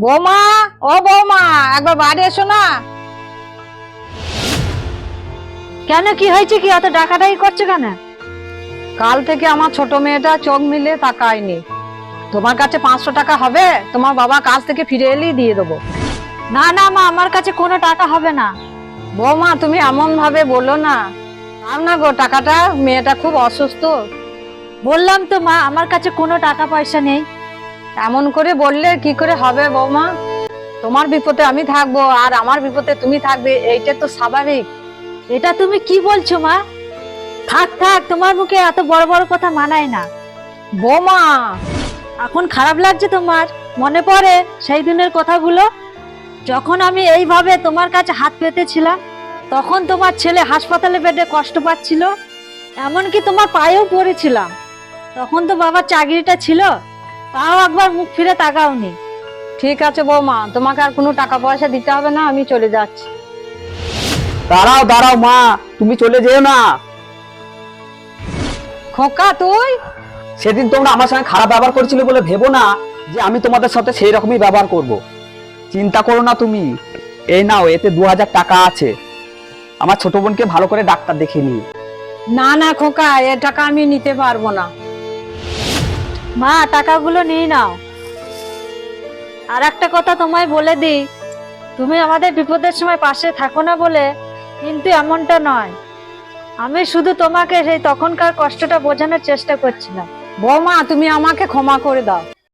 বৌমা, ও বৌমা, একবার বাড়ি এসো না। কেন, কি হয়েছে? কি এত ডাকাডাকি করছো কেন? কাল থেকে আমার ছোট মেয়েটা চোখ মিলে তাকায়নি। তোমার কাছে 500 টাকা হবে? তোমার বাবা কাজ থেকে ফিরে এলেই দিয়ে দেবো। না না মা, আমার কাছে কোনো টাকা হবে না। বৌমা, তুমি এমন ভাবে বলো না। দাও না গো টাকাটা, মেয়েটা খুব অসুস্থ। বললাম তো মা, আমার কাছে কোনো টাকা পয়সা নেই। এমন করে বললে কি করে হবে বৌমা? তোমার বিপদে আমি থাকবো আর আমার বিপদে তুমি থাকবে, এইটা তো স্বাভাবিক। এটা তুমি কি বলছো মা? থাক থাক, তোমার মুখে এত বড় বড় কথা মানায় না। বৌমা, এখন খারাপ লাগছে তোমার? মনে পড়ে সেই দিনের কথাগুলো, যখন আমি এইভাবে তোমার কাছে হাত পেতেছিলাম, তখন তোমার ছেলে হাসপাতালে বেডে কষ্ট পাচ্ছিল, এমনকি তোমার পায়েও পড়েছিলাম। তখন তো বাবার চাকরিটা ছিল, তাও একবার মুখ ফিরে তাকাওনি। ঠিক আছে বৌমা, তোমাকে আর কোনো টাকা পয়সা দিতে হবে না, আমি চলে যাচ্ছি। দাঁড়াও দাঁড়াও মা, তুমি চলে যেও না। খোকা তুই? সেদিন তোমরা আমার সঙ্গে খারাপ ব্যবহার করেছিলে বলে ভেবো না যে আমি তোমাদের সাথে সেই রকমই ব্যবহার করব। চিন্তা করো না তুমি। এই নাও, এতে 2000 টাকা আছে। আমার ছোট বোনকে ভালো করে ডাক্তার দেখিয়ে নিও। না না খোকা, এ টাকা আমি নিতে পারবো না। মা, টাকাগুলো নিয়ে নাও। আর একটা কথা তোমায় বলে দিই, তুমি আমাদের বিপদের সময় পাশে থাকো না বলে কিন্তু এমনটা নয়। আমি শুধু তোমাকে সেই তখনকার কষ্টটা বোঝানোর চেষ্টা করছিলাম। বৌমা, তুমি আমাকে ক্ষমা করে দাও।